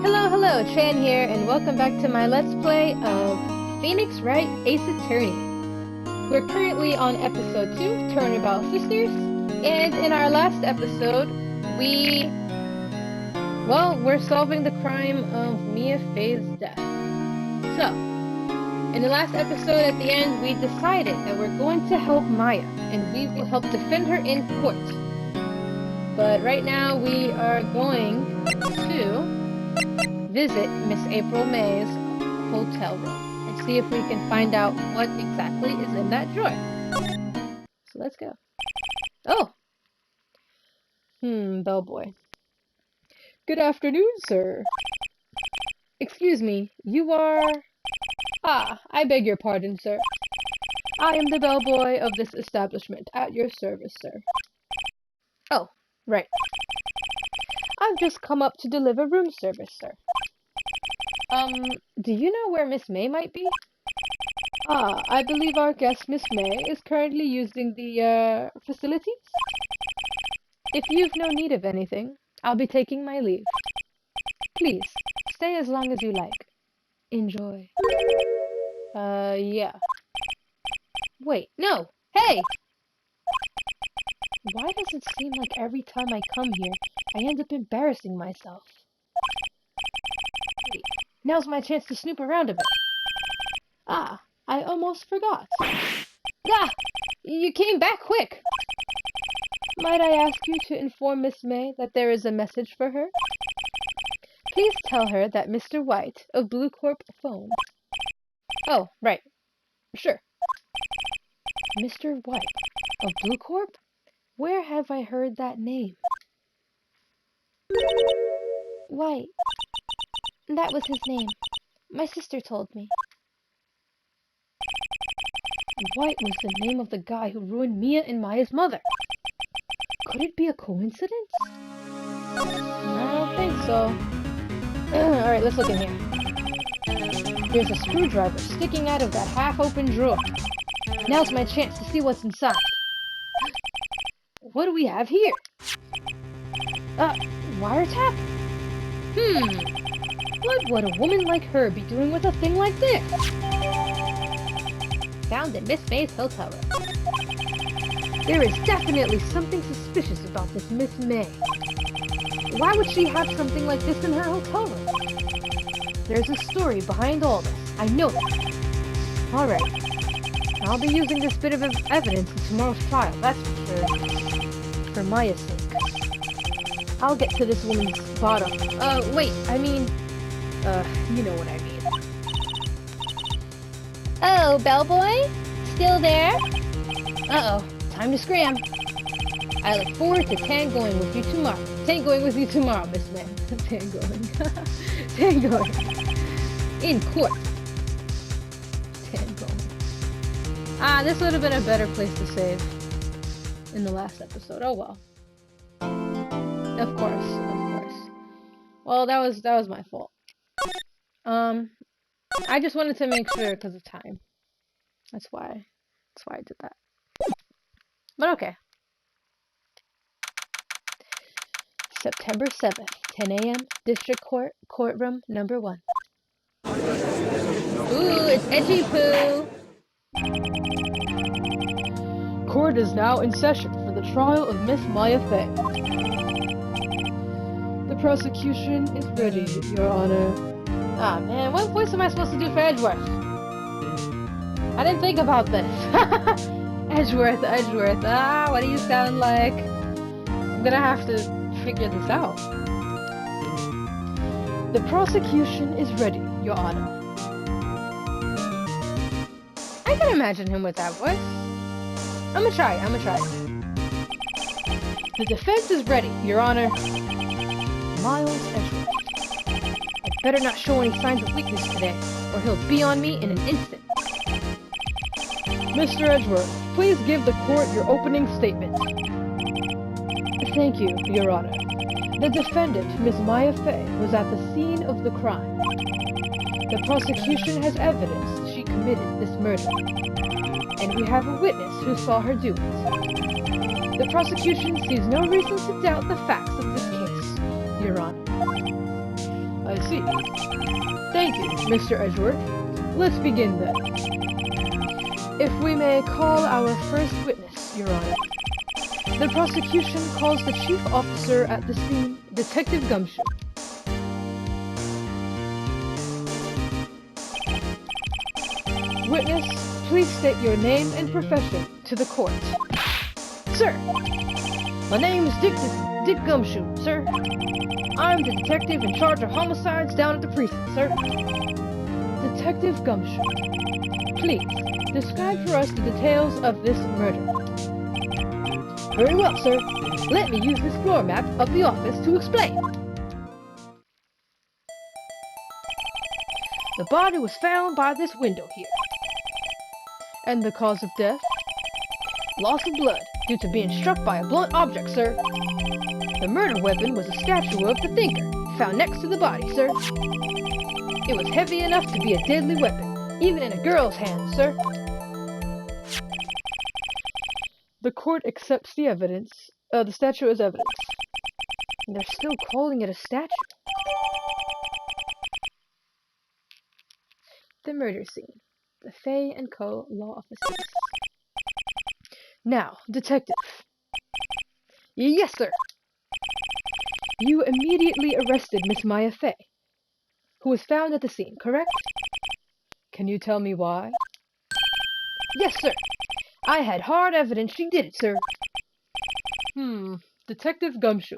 Hello, Chan here, and welcome back to my Let's Play of Phoenix Wright Ace Attorney. We're currently on episode 2, Turnabout Sisters, and in our last episode, we're solving the crime of Mia Fey's death. So, in the last episode at the end, we decided that we're going to help Maya, and we will help defend her in court. But right now, we are going to visit Miss April May's hotel room and see if we can find out what exactly is in that drawer. So let's go. Oh! Bellboy. Good afternoon, sir. Excuse me, you are... Ah, I beg your pardon, sir. I am the bellboy of this establishment, at your service, sir. Oh, right. I've just come up to deliver room service, sir. Do you know where Miss May might be? Ah, I believe our guest, Miss May, is currently using the, facilities? If you've no need of anything, I'll be taking my leave. Please, stay as long as you like. Enjoy. Yeah. Wait, no! Hey! Why does it seem like every time I come here, I end up embarrassing myself? Wait, now's my chance to snoop around a bit. Ah, I almost forgot. Ah! You came back quick! Might I ask you to inform Miss May that there is a message for her? Please tell her that Mr. White of Blue Corp phoned. Oh, right. Sure. Mr. White of Blue Corp? Where have I heard that name? White. That was his name. My sister told me. White was the name of the guy who ruined Mia and Maya's mother. Could it be a coincidence? I don't think so. Alright, let's look in here. There's a screwdriver sticking out of that half-open drawer. Now's my chance to see what's inside. What do we have here? Wiretap? What would a woman like her be doing with a thing like this? Found in Miss May's hotel room. There is definitely something suspicious about this Miss May. Why would she have something like this in her hotel room? There's a story behind all this. I know that. Alright. I'll be using this bit of evidence in tomorrow's trial, that's for sure. For Maya's sake. I'll get to this woman's bottom. Wait, I mean... you know what I mean. Oh, bellboy? Still there? Uh-oh, time to scram. I look forward to tangoing with you tomorrow. Tangoing with you tomorrow, Miss May. Tangoing. Tangoing. In court. Tangoing. Ah, this would have been a better place to save. In the last episode. Oh well. Of course. Well, that was my fault. I just wanted to make sure because of time. That's why I did that. But okay. September 7th, 10 a.m. District Court, Courtroom Number 1. Ooh, it's Edgy Poo! Court is now in session for the trial of Miss Maya Fey. The prosecution is ready, Your Honor. Ah man, what voice am I supposed to do for Edgeworth? I didn't think about this. Edgeworth. Ah, what do you sound like? I'm gonna have to figure this out. The prosecution is ready, Your Honor. I can imagine him with that voice. I'm gonna try. The defense is ready, Your Honor. Miles Edgeworth. I better not show any signs of weakness today, or he'll be on me in an instant. Mr. Edgeworth, please give the court your opening statement. Thank you, Your Honor. The defendant, Miss Maya Fey, was at the scene of the crime. The prosecution has evidence she committed this murder, and we have a witness who saw her do it. The prosecution sees no reason to doubt the facts of this case, Your Honor. I proceed. Thank you, Mr. Edgeworth. Let's begin then. If we may call our first witness, Your Honor. The prosecution calls the chief officer at the scene, Detective Gumshoe. Witness, please state your name and profession to the court. Sir, my name is Dick Gumshoe, sir. I'm the detective in charge of homicides down at the precinct, sir. Detective Gumshoe, please, describe for us the details of this murder. Very well, sir. Let me use this floor map of the office to explain. The body was found by this window here. And the cause of death? Loss of blood due to being struck by a blunt object, sir. The murder weapon was a statue of the thinker, found next to the body, sir. It was heavy enough to be a deadly weapon, even in a girl's hands, sir. The court accepts the evidence, the statue as evidence. And they're still calling it a statue. The murder scene. The Fay & Co. law offices. Now, detective. Yes, sir. You immediately arrested Miss Maya Fay, who was found at the scene, correct? Can you tell me why? Yes, sir. I had hard evidence she did it, sir. Detective Gumshoe.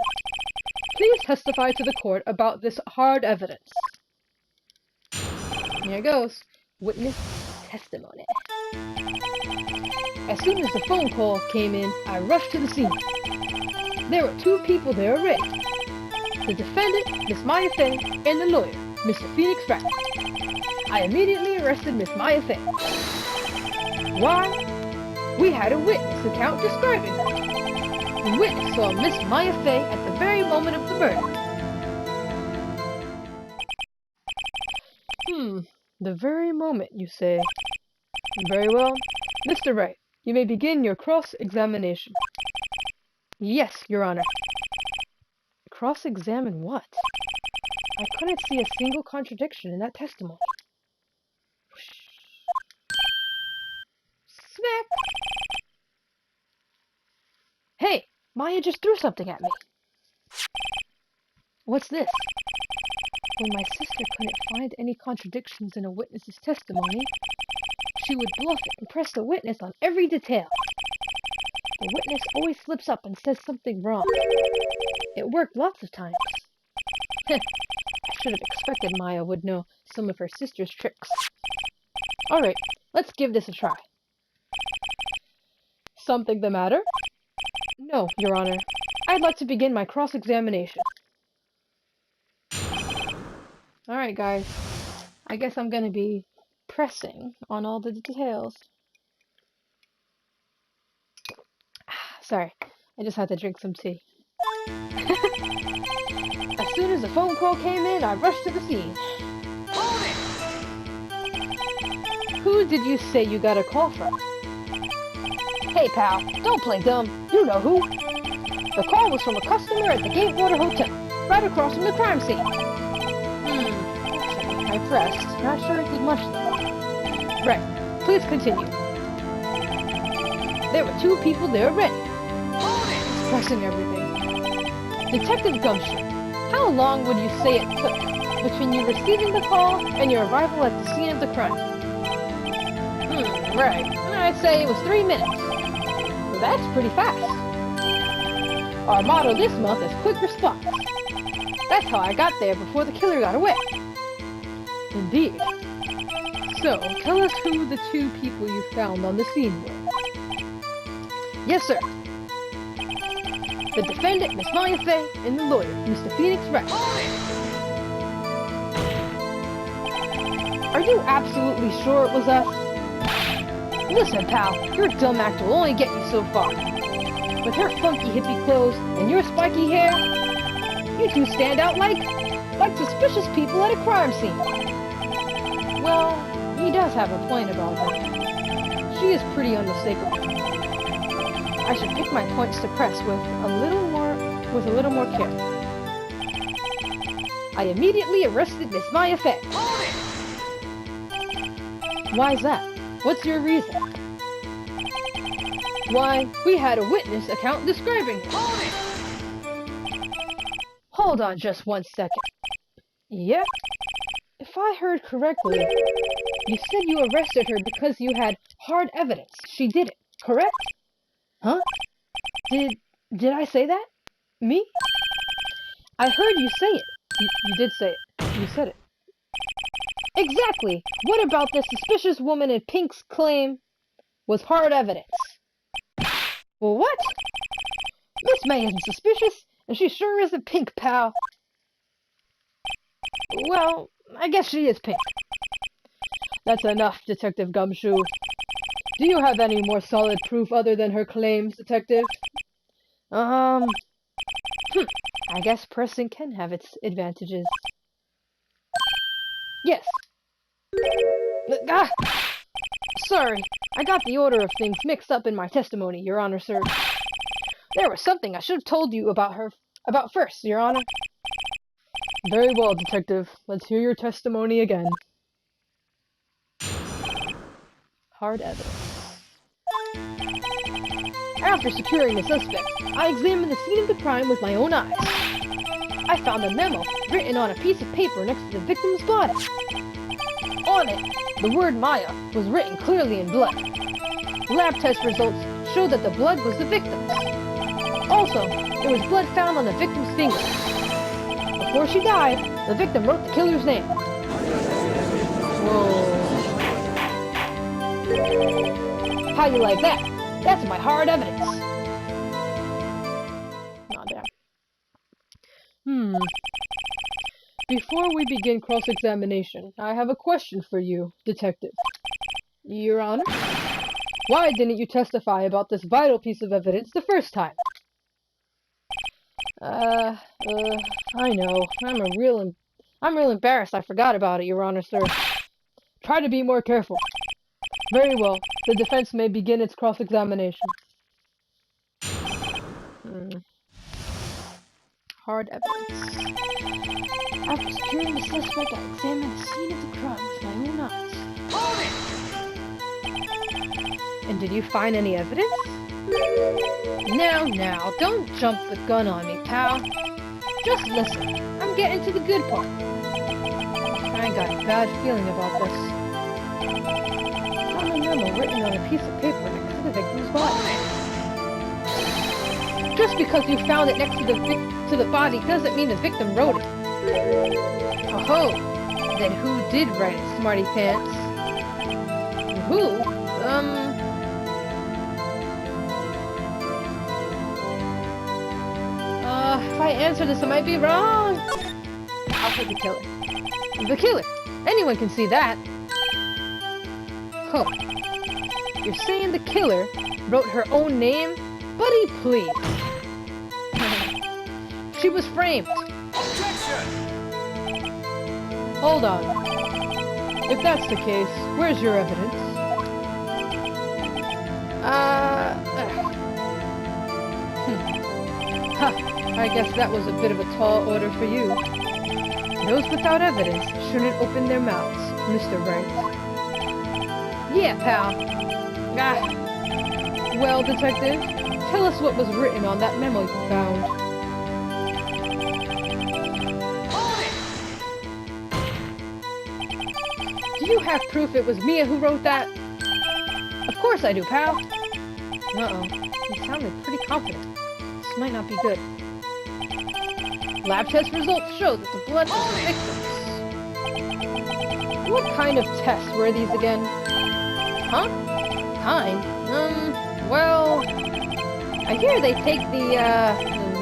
Please testify to the court about this hard evidence. Here goes. Witness testimony. As soon as the phone call came in, I rushed to the scene. There were two people there already. The defendant, Miss Maya Fay, and the lawyer, Mr. Phoenix Wright. I immediately arrested Miss Maya Fay. Why? We had a witness account describing her. The witness saw Miss Maya Fay at the very moment of the murder. The very moment, you say. Very well. Mr. Wright, you may begin your cross-examination. Yes, Your Honor. Cross-examine what? I couldn't see a single contradiction in that testimony. Smack! Hey, Maya just threw something at me. What's this? When my sister couldn't find any contradictions in a witness's testimony, she would bluff it and press the witness on every detail. The witness always slips up and says something wrong. It worked lots of times. I should have expected Maya would know some of her sister's tricks. Alright, let's give this a try. Something the matter? No, Your Honor. I'd like to begin my cross-examination. Alright, guys. I guess I'm gonna be pressing on all the details. Sorry, I just had to drink some tea. As soon as the phone call came in, I rushed to the scene. Hold it! Who did you say you got a call from? Hey, pal, don't play dumb. You know who. The call was from a customer at the Gatewater Hotel, right across from the crime scene. I pressed. Not sure it did much though. Right. Please continue. There were two people there already. Pressing everything. Detective Gumshoe, how long would you say it took between you receiving the call and your arrival at the scene of the crime? Right. I'd say it was 3 minutes. Well, that's pretty fast. Our motto this month is quick response. That's how I got there before the killer got away. Indeed. So, tell us who the two people you found on the scene were. Yes, sir. The defendant, Miss Maya Fay, and the lawyer, Mr. Phoenix Wright. Are you absolutely sure it was us? Listen, pal, your dumb act will only get you so far. With her funky hippie clothes and your spiky hair, you two stand out like suspicious people at a crime scene. Well, he does have a point about her. She is pretty unmistakable. I should pick my points to press with a little more care. I immediately arrested Miss Maya Fey. Why's that? What's your reason? Why, we had a witness account describing it. Hold on just 1 second. Yeah? If I heard correctly, you said you arrested her because you had hard evidence she did it, correct? Huh? Did I say that? Me? I heard you say it. You did say it. You said it. Exactly! What about the suspicious woman in pink's claim was hard evidence? Well, what? Miss May isn't suspicious, and she sure isn't pink, pal. Well, I guess she is pink. That's enough, Detective Gumshoe. Do you have any more solid proof other than her claims, Detective? I guess pressing can have its advantages. Yes. Sorry, I got the order of things mixed up in my testimony, Your Honor, sir. There was something I should have told you about first, Your Honor. Very well, Detective. Let's hear your testimony again. Hard evidence. After securing the suspect, I examined the scene of the crime with my own eyes. I found a memo written on a piece of paper next to the victim's body. On it, the word Maya was written clearly in blood. Lab test results showed that the blood was the victim's. Also, there was blood found on the victim's finger. Before she died, the victim wrote the killer's name. Whoa. How you like that? That's my hard evidence. Aw, damn. Before we begin cross-examination, I have a question for you, Detective. Your Honor? Why didn't you testify about this vital piece of evidence the first time? I know. I'm real embarrassed I forgot about it, Your Honor, sir. Try to be more careful. Very well. The defense may begin its cross-examination. Hard evidence. After securing the suspect, I examined the scene of the crime with my own eyes. And did you find any evidence? Now, don't jump the gun on me, pal. Just listen. I'm getting to the good part. I got a bad feeling about this. I found a memo written on a piece of paper next to the victim's body. Just because you found it next to the body doesn't mean the victim wrote it. Oh, then who did write it, smarty pants? Who? If I answer this, I might be wrong. I'll say the killer. The killer! Anyone can see that. Oh. You're saying the killer wrote her own name? Buddy, please. She was framed. Objection! Hold on. If that's the case, where's your evidence? I guess that was a bit of a tall order for you. Those without evidence shouldn't open their mouths, Mr. Wright. Yeah, pal. Well, Detective, tell us what was written on that memo you found. Do you have proof it was Mia who wrote that? Of course I do, pal. Uh-oh. You sounded pretty confident. This might not be good. Lab test results show that the blood was the victim's. What kind of tests were these again? Huh? Kind? Well... I hear they take the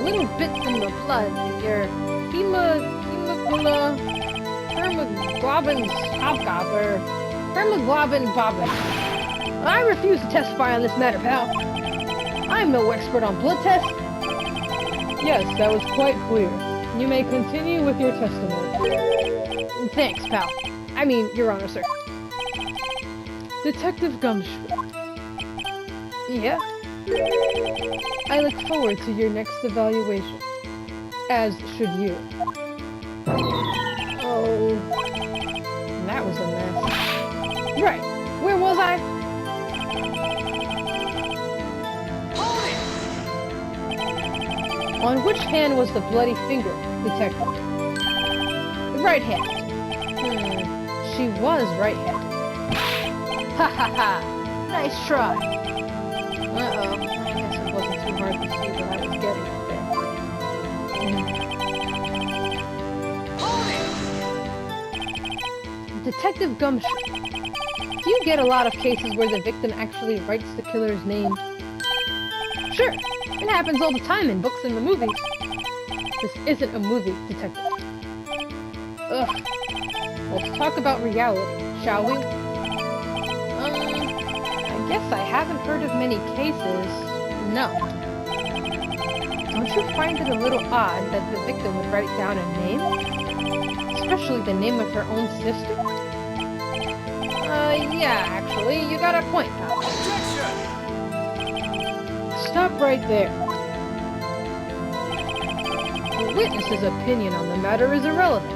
little bits in the blood, your hemoglobin bobbin. I refuse to testify on this matter, pal. I'm no expert on blood tests. Yes, that was quite clear. You may continue with your testimony. Thanks, pal. I mean, Your Honor, sir. Detective Gumshoe. Yeah? I look forward to your next evaluation. As should you. was a mess. Right. Where was I? On which hand was the bloody finger, Detective? The right hand. She was right-handed. Ha ha ha! Nice try! Uh-oh. I guess it wasn't too hard to see what I was getting at there. Detective Gumshoe. Do you get a lot of cases where the victim actually writes the killer's name? Sure. It happens all the time in books and the movies. This isn't a movie, Detective. Ugh. Let's talk about reality, shall we? I guess I haven't heard of many cases. No. Don't you find it a little odd that the victim would write down a name? Especially the name of her own sister? Yeah, actually, you got a point, pal. Objection! Stop right there. The witness's opinion on the matter is irrelevant.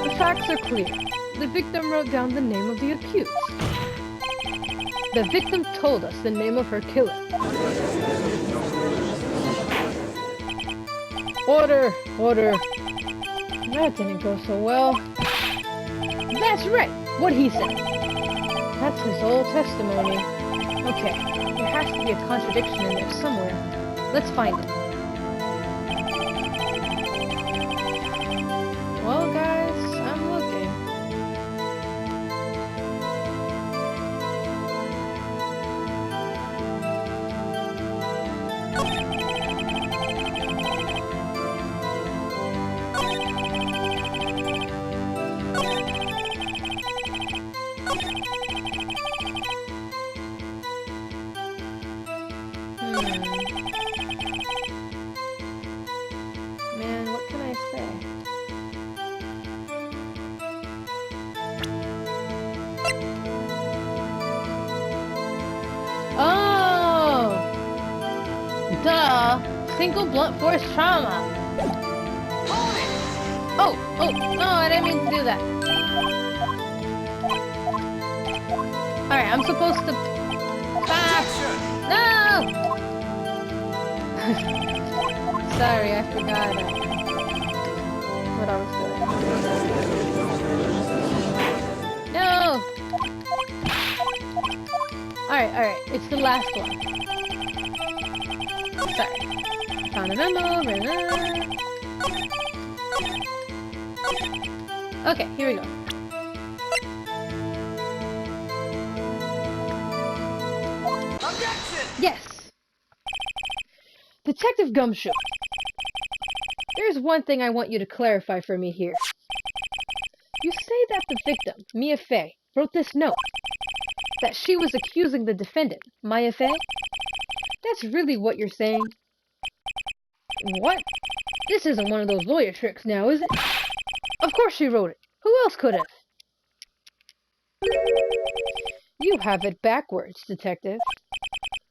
The facts are clear. The victim wrote down the name of the accused. The victim told us the name of her killer. Order! Order! That didn't go so well. That's right! What he said. That's his whole testimony. Okay, there has to be a contradiction in there somewhere. Let's find it. Well, guys, I'm looking. Man, what can I say? Oh! Duh! Single blunt force trauma! Oh! Oh! No, I didn't mean to do that. Alright, I'm supposed to... Ah! No! Sorry, I forgot what I was doing. No! Alright, it's the last one. Sorry. Found a memo, okay, here we go. Objection! Yes! Detective Gumshoe. There's one thing I want you to clarify for me here. You say that the victim, Mia Fey, wrote this note. That she was accusing the defendant, Maya Fey? That's really what you're saying? What? This isn't one of those lawyer tricks now, is it? Of course she wrote it. Who else could have? You have it backwards, Detective.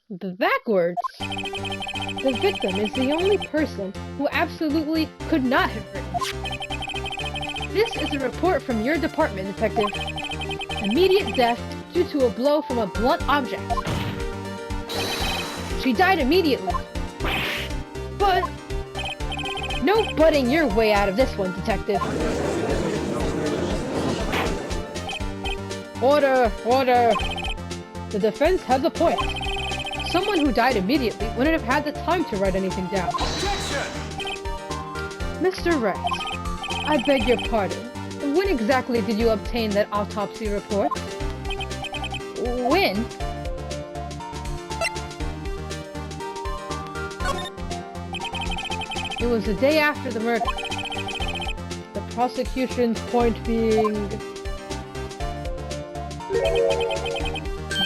Backwards? The victim is the only person who absolutely could not have written. This is a report from your department, Detective. Immediate death due to a blow from a blunt object. She died immediately. But... no butting your way out of this one, Detective. Order! Order! The defense has a point. Someone who died immediately wouldn't have had the time to write anything down. Objection! Mr. Wright, I beg your pardon. When exactly did you obtain that autopsy report? When? It was the day after the murder. The prosecution's point being...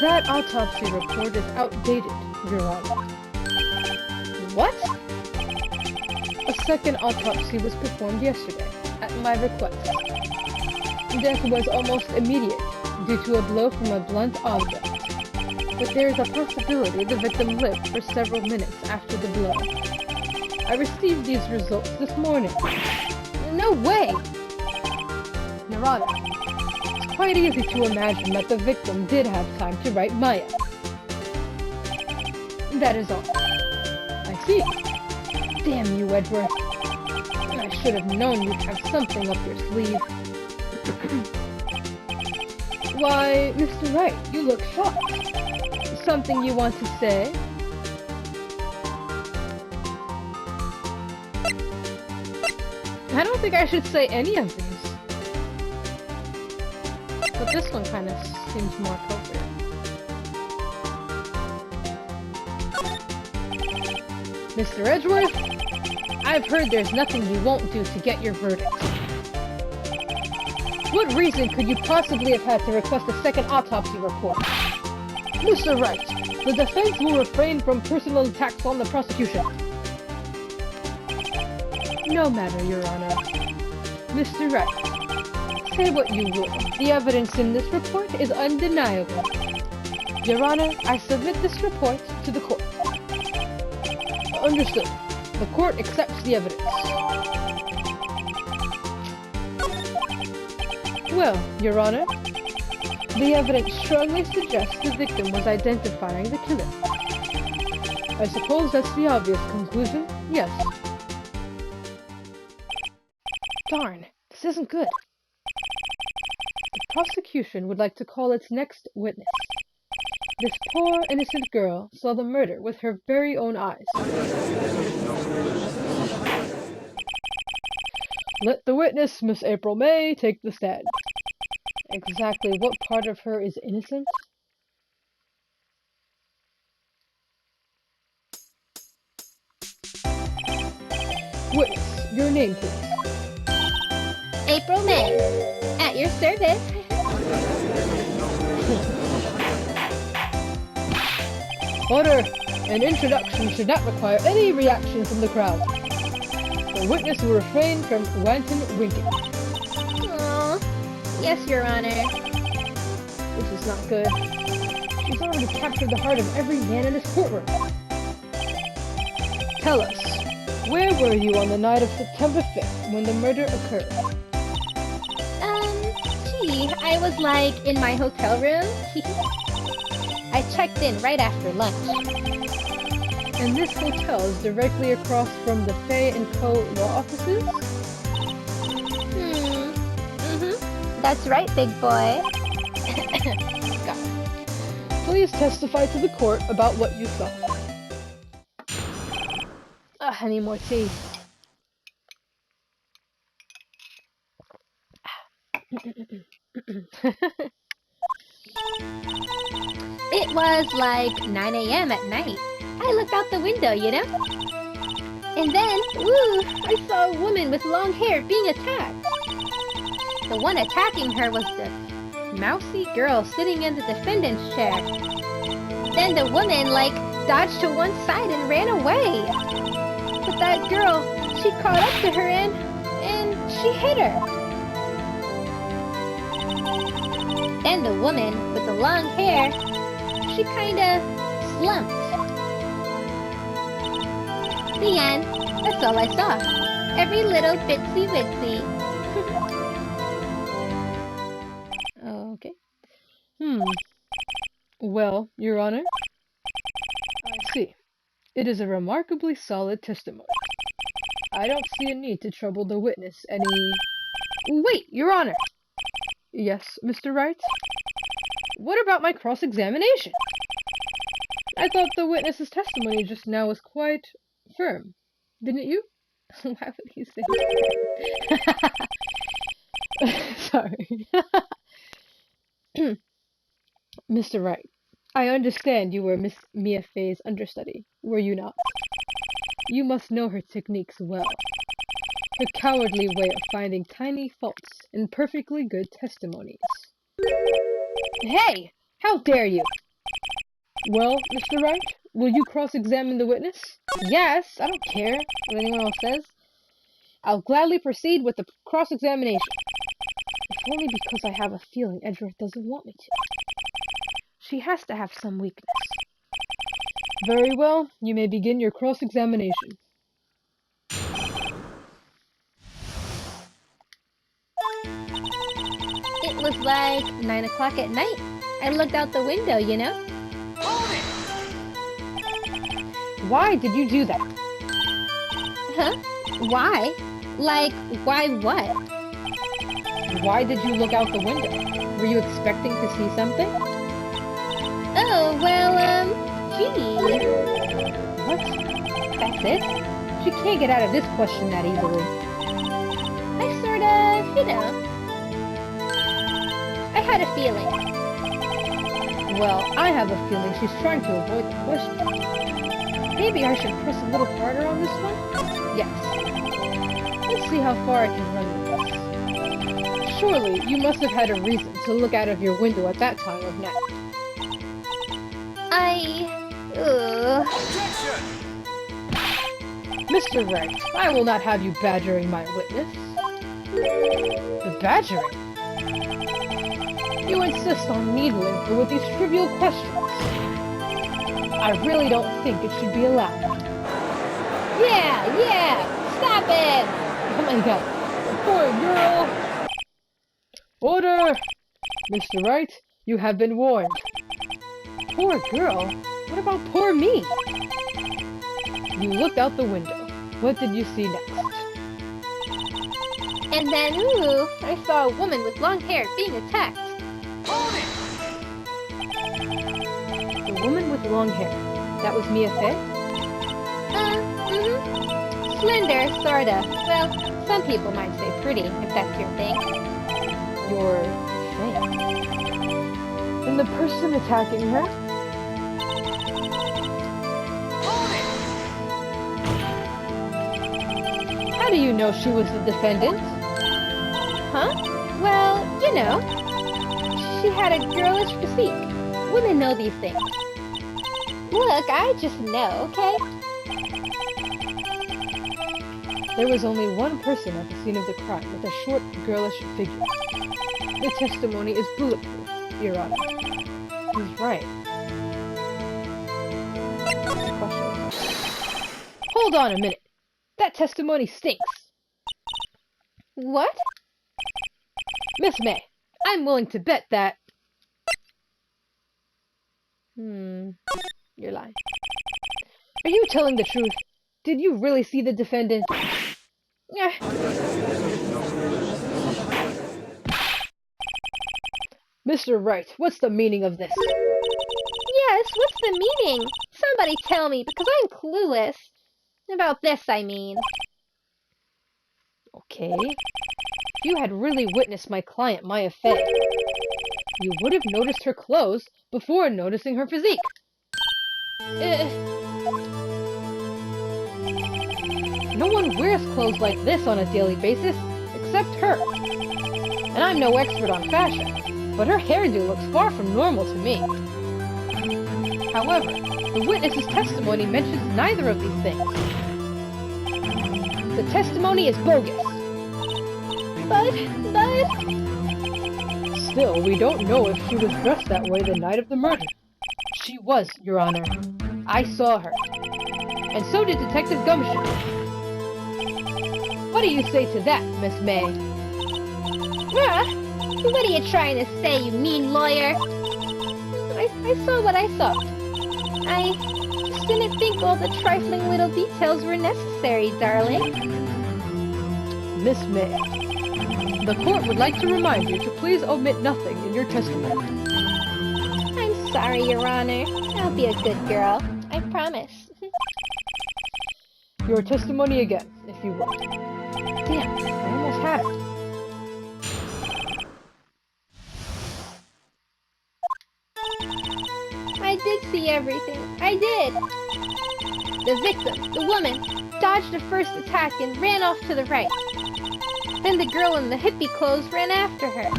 that autopsy report is outdated, Your Honor. What? A second autopsy was performed yesterday, at my request. Death was almost immediate, due to a blow from a blunt object. But there is a possibility the victim lived for several minutes after the blow. I received these results this morning. No way! Your Honor, quite easy to imagine that the victim did have time to write Maya. That is all. I see. Damn you, Edgeworth. I should have known you'd have something up your sleeve. Why, Mr. Wright, you look shocked. Something you want to say? I don't think I should say any of these. But this one kind of seems more appropriate. Mr. Edgeworth, I've heard there's nothing you won't do to get your verdict. What reason could you possibly have had to request a second autopsy report? Mr. Wright, the defense will refrain from personal attacks on the prosecution. No matter, Your Honor. Mr. Wright, say what you will. The evidence in this report is undeniable. Your Honor, I submit this report to the court. Understood. The court accepts the evidence. Well, Your Honor, the evidence strongly suggests the victim was identifying the killer. I suppose that's the obvious conclusion, yes. Darn, this isn't good. The prosecution would like to call its next witness. This poor, innocent girl saw the murder with her very own eyes. Let the witness, Miss April May, take the stand. Exactly what part of her is innocent? Witness, your name, please. April May, at your service. Order! An introduction should not require any reaction from the crowd. The witness will refrain from wanton winking. Aww. Yes, Your Honor. This is not good. She's already captured the heart of every man in this courtroom. Tell us, where were you on the night of September 5th when the murder occurred? I was like in my hotel room. I checked in right after lunch. And this hotel is directly across from the Fay & Co. law offices? That's right, big boy. Got it. Please testify to the court about what you saw. I need more tea. It was like 9 a.m. at night. I looked out the window, you know? And then, I saw a woman with long hair being attacked. The one attacking her was the mousy girl sitting in the defendant's chair. Then the woman, dodged to one side and ran away. But that girl, she caught up to her and she hit her. Then the woman with the long hair, she kinda slumped. The end. That's all I saw. Every little bitsy bitsy. Okay. Well, Your Honor, I see. It is a remarkably solid testimony. I don't see a need to trouble the witness any... Wait, Your Honor! Yes, Mr. Wright? What about my cross-examination? I thought the witness's testimony just now was quite firm. Didn't you? Why would he say that? Sorry. Mr. Wright, I understand you were Miss Mia Fey's understudy, were you not? You must know her techniques well. Her cowardly way of finding tiny faults in perfectly good testimonies. Hey! How dare you! Well, Mr. Wright, will you cross-examine the witness? Yes, I don't care what anyone else says. I'll gladly proceed with the cross-examination. If only because I have a feeling Edgeworth doesn't want me to. She has to have some weakness. Very well, you may begin your cross-examination. It was like 9 o'clock at night. I looked out the window, you know? Why did you do that? Huh? Why? Like, why what? Why did you look out the window? Were you expecting to see something? Oh, well, gee. What? That's it? She can't get out of this question that easily. I sort of, you know. I had a feeling. Well, I have a feeling she's trying to avoid the question. Maybe I should press a little harder on this one? Yes. Let's see how far I can run with this. Surely, you must have had a reason to look out of your window at that time of night. Mr. Wright, I will not have you badgering my witness. The badgering? You insist on needling her with these trivial questions. I really don't think it should be allowed. Yeah! Stop it! Oh my god. Poor girl! Order! Mr. Wright, you have been warned. Poor girl? What about poor me? You looked out the window. What did you see next? And then, ooh, I saw a woman with long hair being attacked. The woman with long hair. That was Mia Fey? Slender, sorta. Well, some people might say pretty, if that's your thing. Your thing? And the person attacking her? How do you know she was the defendant? Huh? Well, you know. She had a girlish physique. Women know these things. Look, I just know, okay? There was only one person at the scene of the crime with a short, girlish figure. The testimony is bulletproof, Your Honor. He's right. Hold on a minute. That testimony stinks. What? Miss May, I'm willing to bet that... You're lying. Are you telling the truth? Did you really see the defendant? Mr. Wright, what's the meaning of this? Yes, what's the meaning? Somebody tell me, because I'm clueless. About this, I mean. Okay. If you had really witnessed my client, Maya Fey, you would have noticed her clothes before noticing her physique. No one wears clothes like this on a daily basis, except her. And I'm no expert on fashion, but her hairdo looks far from normal to me. However, the witness's testimony mentions neither of these things. The testimony is bogus. But... Still, we don't know if she was dressed that way the night of the murder. She was, Your Honor. I saw her. And so did Detective Gumshoe. What do you say to that, Miss May? What are you trying to say, you mean lawyer? I saw what I saw. I just didn't think all the trifling little details were necessary, darling. Miss May, the court would like to remind you to please omit nothing in your testimony. I'm sorry, Your Honor. I'll be a good girl. I promise. Your testimony again, if you would. Damn, I almost had it. I did see everything. I did. The victim, the woman, dodged the first attack and ran off to the right. Then the girl in the hippie clothes ran after her.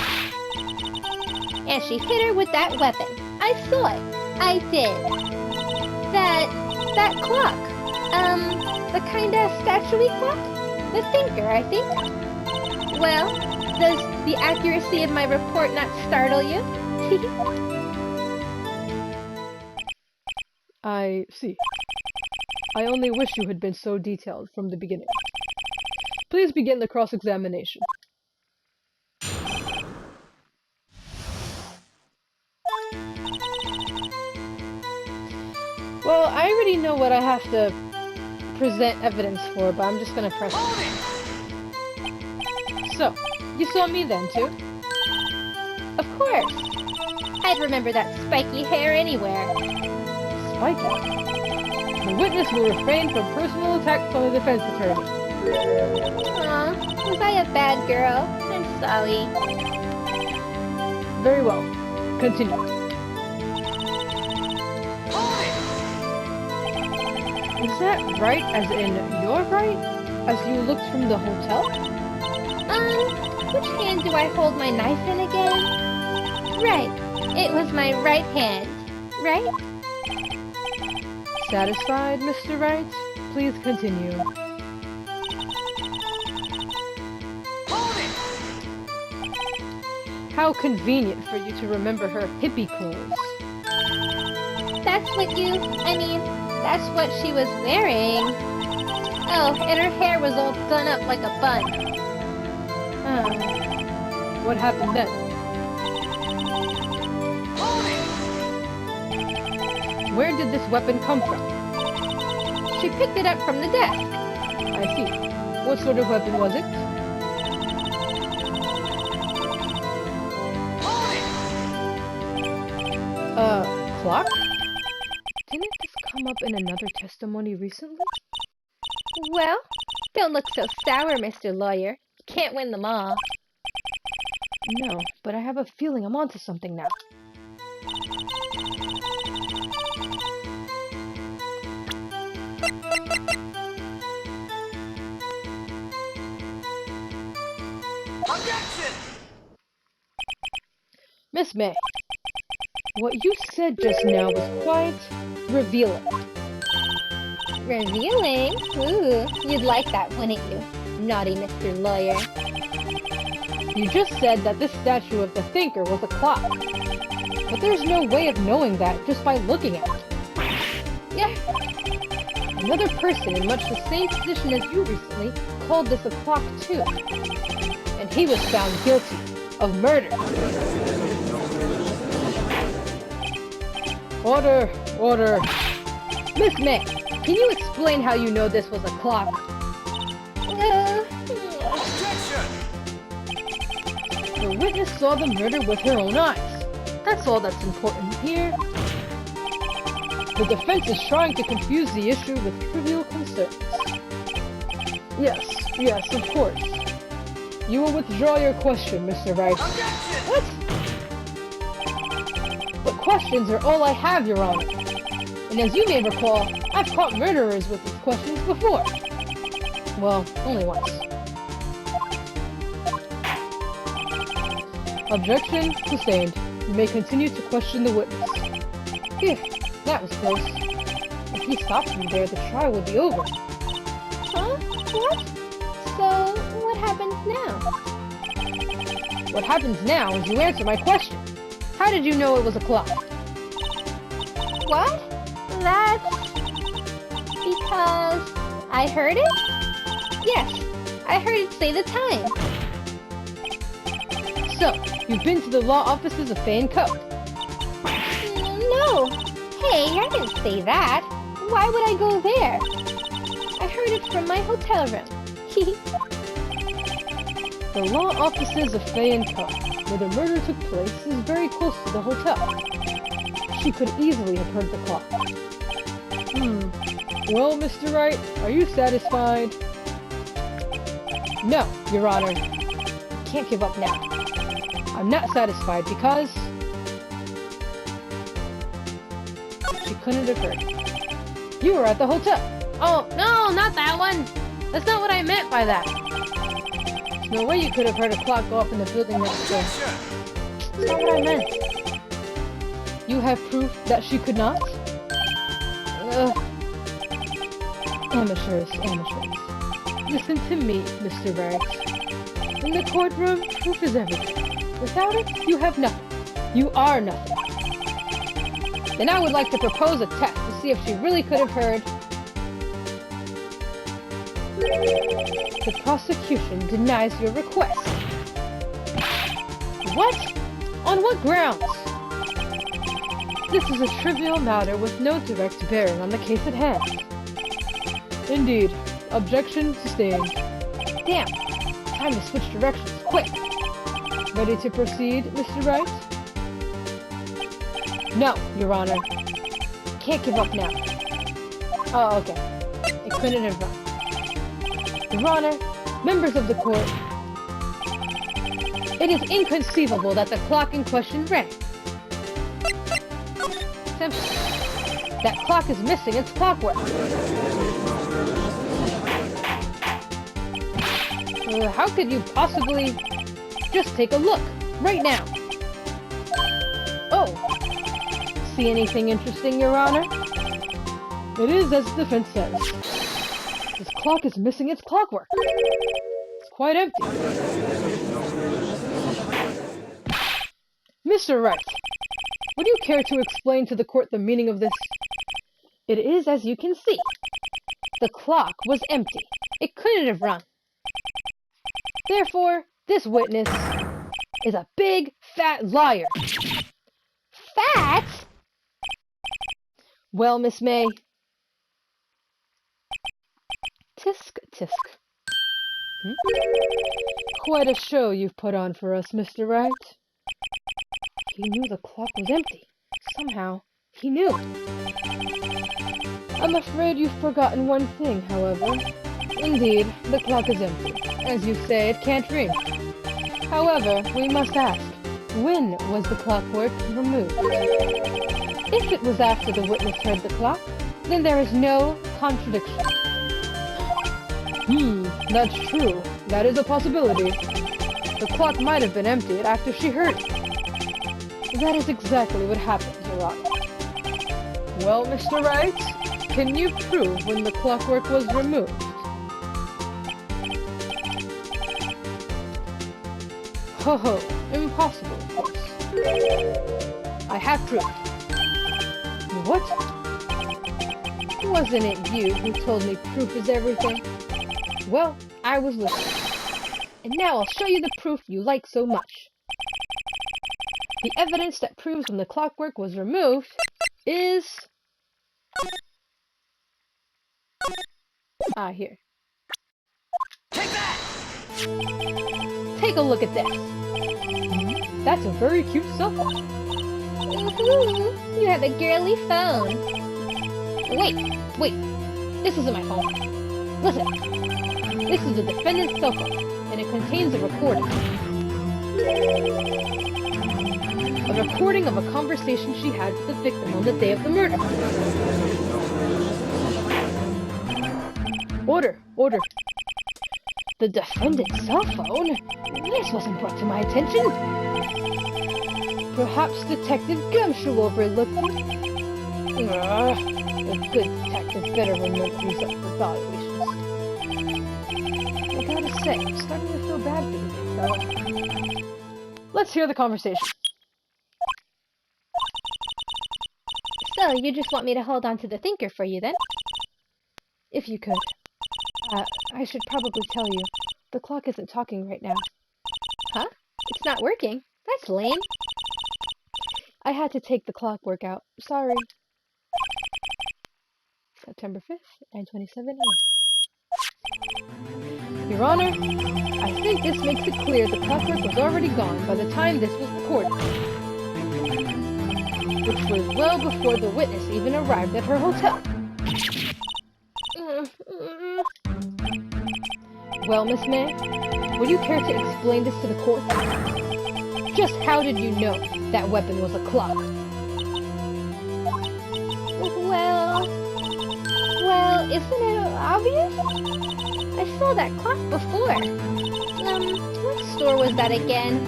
And she hit her with that weapon. I saw it. I did. That clock. The kinda statue-y clock? The thinker, I think. Well, does the accuracy of my report not startle you? I see. I only wish you had been so detailed from the beginning. Please begin the cross-examination. Well, I already know what I have to present evidence for, but I'm just gonna press it. So, you saw me then, too? Of course. I'd remember that spiky hair anywhere. Spiky? The witness will refrain from personal attacks on the defense attorney. Aw, was I a bad girl? I'm sorry. Very well. Continue. Is that right as in your right? As you looked from the hotel? Which hand do I hold my knife in again? Right. It was my right hand. Right? Satisfied, Mr. Wright? Please continue. How convenient for you to remember her hippie clothes. That's what she was wearing. Oh, and her hair was all done up like a bun. What happened then? Where did this weapon come from? She picked it up from the desk. I see. What sort of weapon was it? Clock? Didn't this come up in another testimony recently? Well, don't look so sour, Mr. Lawyer. You can't win them all. No, but I have a feeling I'm onto something now. Objection! Miss May, what you said just now was quite revealing. Revealing? Ooh, you'd like that, wouldn't you? Naughty Mr. Lawyer. You just said that this statue of the thinker was a clock. But there's no way of knowing that just by looking at it. Yeah. Another person in much the same position as you recently called this a clock too. And he was found guilty of murder. Order! Order! Miss May, can you explain how you know this was a clock? Objection! The witness saw the murder with her own eyes. That's all that's important here. The defense is trying to confuse the issue with trivial concerns. Yes, of course. You will withdraw your question, Mr. Wright. Objection! What? But questions are all I have, Your Honor. And as you may recall, I've caught murderers with these questions before. Well, only once. Objection sustained. You may continue to question the witness. Phew, that was close. If he stopped me there, the trial would be over. Huh? What? So, what happens now? What happens now is you answer my question. How did you know it was a clock? What? That's... because... I heard it? Yes, I heard it say the time. So, you've been to the law offices of Fay & Co. No. Hey, I didn't say that. Why would I go there? I heard it from my hotel room. The law offices of Fay & Co., where the murder took place, is very close to the hotel. She could easily have heard the clock. Well, Mr. Wright, are you satisfied? No, Your Honor. I can't give up now. I'm not satisfied because... she couldn't have heard. You were at the hotel. Oh, no, not that one. That's not what I meant by that. There's no way you could have heard a clock go off in the building next door. That's not what I meant. You have proof that she could not? Amateurs. Listen to me, Mr. Wright. In the courtroom, proof is everything. Without it, you have nothing. You are nothing. Then I would like to propose a test to see if she really could have heard. The prosecution denies your request. What? On what grounds? this is a trivial matter with no direct bearing on the case at hand. Indeed. Objection sustained. Damn. Time to switch directions, quick! Ready to proceed, Mr. Wright? No, Your Honor. Can't give up now. Oh, okay. It couldn't have run. Your Honor, members of the court, it is inconceivable that the clock in question rang. Simply, that clock is missing its clockwork. How could you possibly... Just take a look, right now. Oh. See anything interesting, Your Honor? It is as the defense says. This clock is missing its clockwork. It's quite empty. Mr. Wright, would you care to explain to the court the meaning of this? It is as you can see. The clock was empty. It couldn't have run. Therefore, this witness is a big, fat liar. Fat? Well, Miss May. Tisk, tisk. Quite a show you've put on for us, Mr. Wright. He knew the clock was empty. Somehow, he knew. I'm afraid you've forgotten one thing, however. Indeed, the clock is empty. As you say, it can't ring. However, we must ask, when was the clockwork removed? If it was after the witness heard the clock, then there is no contradiction. That's true. That is a possibility. The clock might have been emptied after she heard it. That is exactly what happened, Your Honor. Well, Mr. Wright, can you prove when the clockwork was removed? Ho ho, impossible, of course. I have proof. What? Wasn't it you who told me proof is everything? Well, I was listening. And now I'll show you the proof you like so much. The evidence that proves when the clockwork was removed is... here. Take that! Take a look at this. That's a very cute cell phone. You have a girly phone. Wait. This isn't my phone. Listen. This is the defendant's cell phone, and it contains a recording. A recording of a conversation she had with the victim on the day of the murder. Order. The defendant's cell phone? This wasn't brought to my attention. Perhaps Detective Gumshoe overlooked it. A good detective better remember these up for evaluations. I gotta say, I'm starting to feel bad for the big fella. Let's hear the conversation. So, you just want me to hold on to the thinker for you then? If you could. I should probably tell you, the clock isn't talking right now. Huh? It's not working? That's lame. I had to take the clockwork out. Sorry. September 5th, 9:27 a.m. Your Honor, I think this makes it clear the clockwork was already gone by the time this was recorded. Which was well before the witness even arrived at her hotel. Well, Miss May, would you care to explain this to the court? Just how did you know that weapon was a clock? Well, isn't it obvious? I saw that clock before. What store was that again?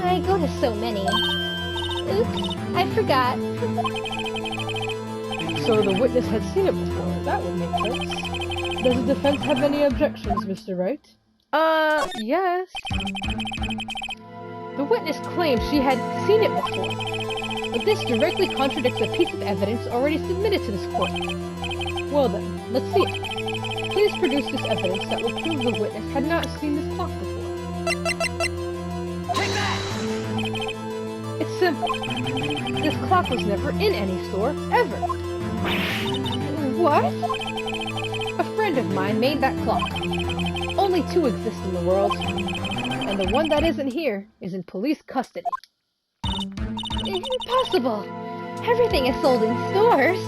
I go to so many. Oops, I forgot. So the witness had seen it before. That would make sense. Does the defense have any objections, Mr. Wright? Yes. The witness claims she had seen it before, but this directly contradicts a piece of evidence already submitted to this court. Well then, let's see it. Please produce this evidence that will prove the witness had not seen this clock before. Take that! It's simple. This clock was never in any store, ever. What? A friend of mine made that clock. Only two exist in the world, and the one that isn't here is in police custody. Impossible. Everything is sold in stores.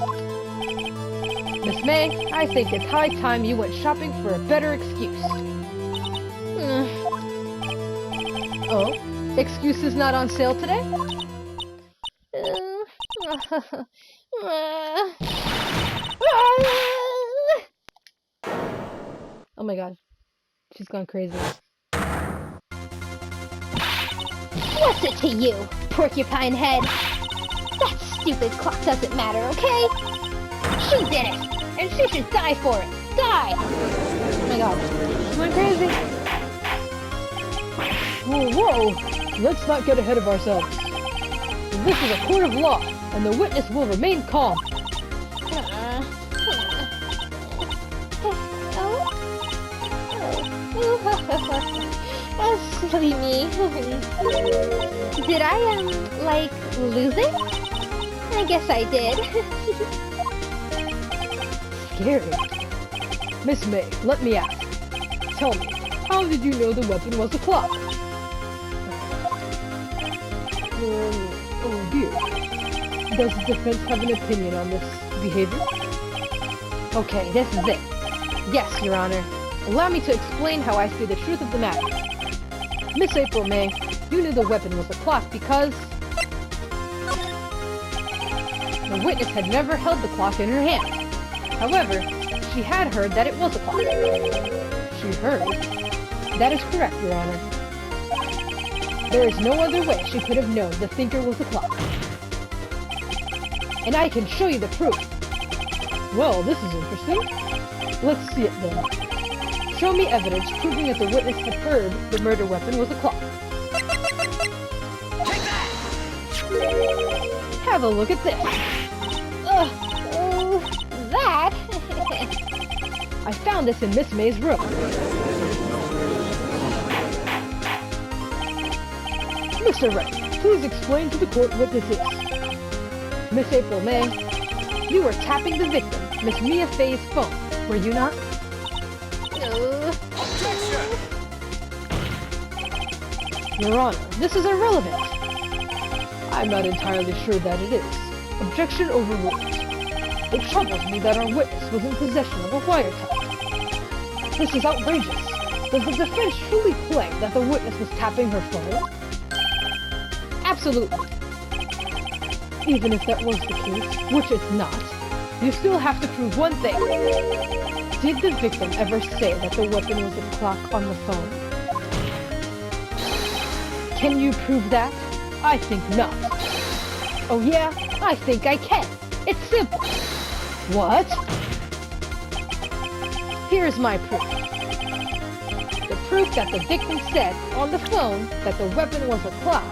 Miss May, I think it's high time you went shopping for a better excuse. Oh? Excuses not on sale today? Oh my god. She's gone crazy. What's it to you, porcupine head? That stupid clock doesn't matter, okay? She did it, and she should die for it. Die! Oh my god. She's going crazy. Whoa! Let's not get ahead of ourselves. This is a court of law, and the witness will remain calm. Oh, silly me. Did I, like, lose it? I guess I did. Scary. Miss May, let me ask. Tell me, how did you know the weapon was a clock? Oh dear. Does the defense have an opinion on this behavior? Okay, this is it. Yes, Your Honor. Allow me to explain how I see the truth of the matter. Miss April May, you knew the weapon was a clock because the witness had never held the clock in her hand. However, she had heard that it was a clock. She heard? That is correct, Your Honor. There is no other way she could have known the thinker was a clock. And I can show you the proof. Well, this is interesting. Let's see it then. Show me evidence proving that the witness had heard the murder weapon was a clock. Take that! Have a look at this. That? I found this in Miss May's room. Mr. Wright, please explain to the court what this is. Miss April May, you were tapping the victim, Miss Mia Fay's phone, were you not? Objection! Your Honor, this is irrelevant. I'm not entirely sure that it is. Objection overruled. It troubles me that our witness was in possession of a wiretap. This is outrageous. Does the defense truly claim that the witness was tapping her phone? Absolutely. Even if that was the case, which it's not, you still have to prove one thing. Did the victim ever say that the weapon was a clock on the phone? Can you prove that? I think not. Oh yeah? I think I can. It's simple. What? Here's my proof. The proof that the victim said on the phone that the weapon was a clock.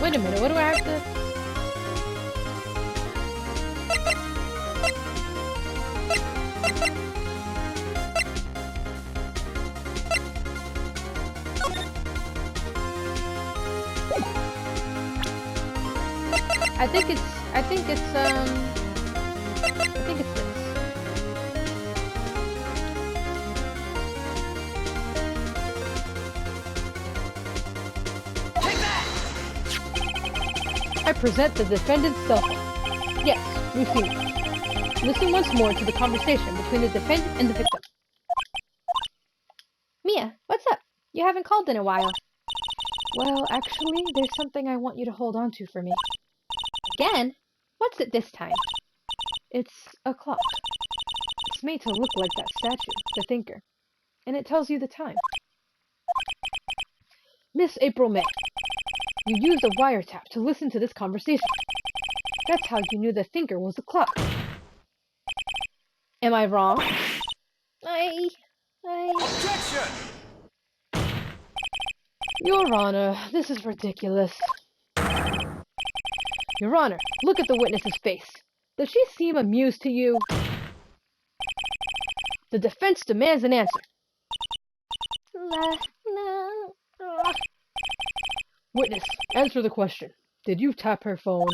Wait a minute, what do I have to... I think it's this. I present the defendant's cell phone. Yes, received. Listen once more to the conversation between the defendant and the victim. Mia, what's up? You haven't called in a while. Well, actually, there's something I want you to hold on to for me. Again? What's it this time? It's a clock. It's made to look like that statue, the thinker. and it tells you the time. Miss April May, you used a wiretap to listen to this conversation. That's how you knew the thinker was the clock. Am I wrong? Objection! Your Honor, this is ridiculous. Your Honor, look at the witness's face. Does she seem amused to you? The defense demands an answer. No. Witness, answer the question. Did you tap her phone?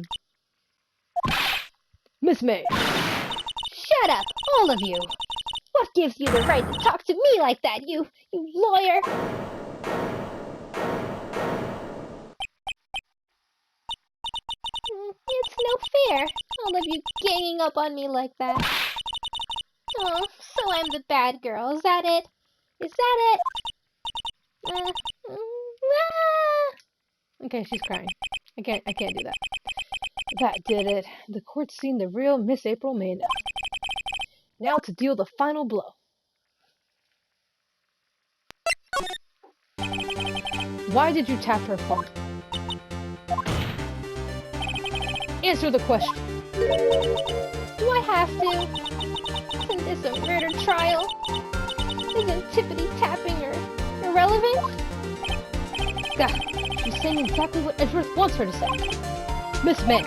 Miss May. Shut up, all of you! What gives you the right to talk to me like that, you lawyer? It's no fair, all of you ganging up on me like that. Oh, so I'm the bad girl, is that it? Is that it? Okay, she's crying. I can't do that. That did it. The court's seen the real Miss April May now. Now to deal the final blow. Why did you tap her phone? Answer the question. Do I have to? Isn't this a murder trial? Isn't tippity tapping or irrelevant? She's saying exactly what Edgeworth wants her to say. Miss May,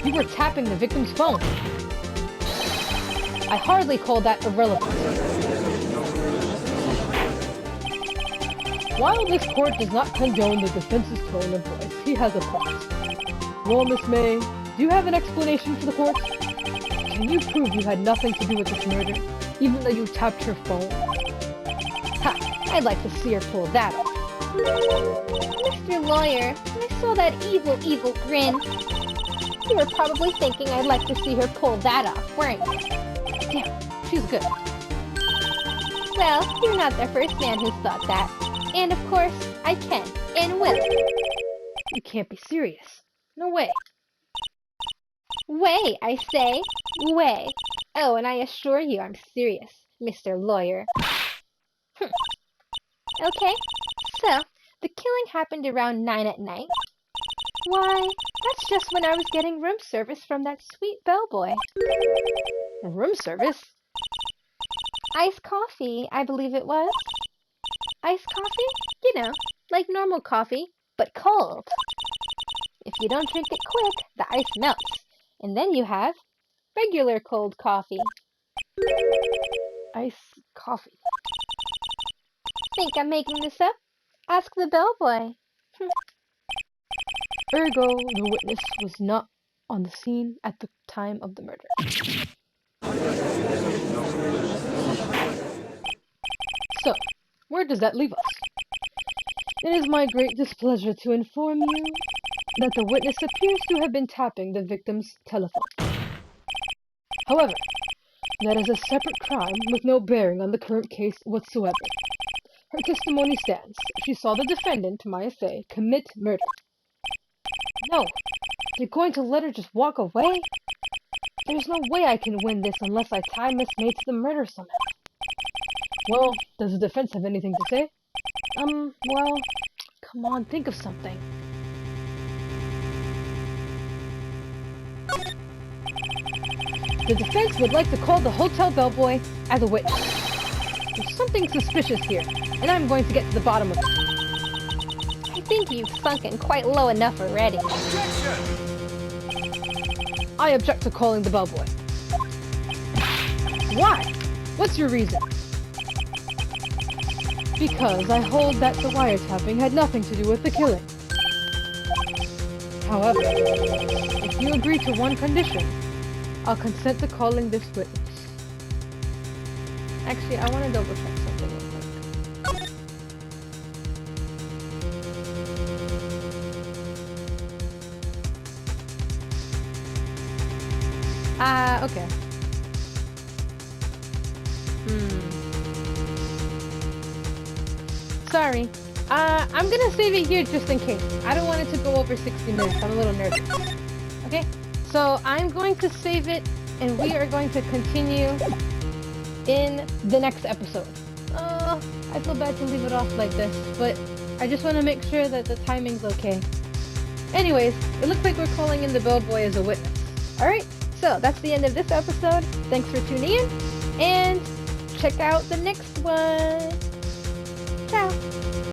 you were tapping the victim's phone. I hardly call that irrelevant. While this court does not condone the defense's tone of voice, he has a point. Well, Miss May, do you have an explanation for the court? Can you prove you had nothing to do with this murder, even though you tapped her phone? Ha! I'd like to see her pull that off. Mr. Lawyer, I saw that evil grin. You were probably thinking I'd like to see her pull that off, weren't you? Damn, she's good. Well, you're not the first man who's thought that. And of course, I can, and will. You can't be serious. No way. Way, I say. Way. Oh, and I assure you I'm serious, Mr. Lawyer. Okay, so, the killing happened around 9 at night. Why, that's just when I was getting room service from that sweet bellboy. Room service? Iced coffee, I believe it was. Iced coffee? You know, like normal coffee, but cold. If you don't drink it quick, the ice melts, and then you have regular cold coffee. Iced coffee. Think I'm making this up? Ask the bellboy. Ergo, the witness was not on the scene at the time of the murder. So, where does that leave us? It is my great displeasure to inform you that the witness appears to have been tapping the victim's telephone. However, that is a separate crime with no bearing on the current case whatsoever. Her testimony stands. She saw the defendant, Maya Fey, commit murder. No, you're going to let her just walk away? There's no way I can win this unless I tie Miss May to the murder somehow. Well, does the defense have anything to say? Well, come on, think of something. The defense would like to call the hotel bellboy as a witness. There's something suspicious here, and I'm going to get to the bottom of it. I think you've sunken quite low enough already. Objection! I object to calling the bellboy. Why? What's your reason? Because I hold that the wiretapping had nothing to do with the killing. However, if you agree to one condition, I'll consent to calling this witness. Actually, I want to double check something real quick. Okay. Sorry. I'm gonna save it here just in case. I don't want it to go over 60 minutes. I'm a little nervous. Okay? So I'm going to save it, and we are going to continue in the next episode. Well, I feel bad to leave it off like this, but I just want to make sure that the timing's okay. Anyways, it looks like we're calling in the bellboy as a witness. Alright, so that's the end of this episode. Thanks for tuning in, and check out the next one. Ciao!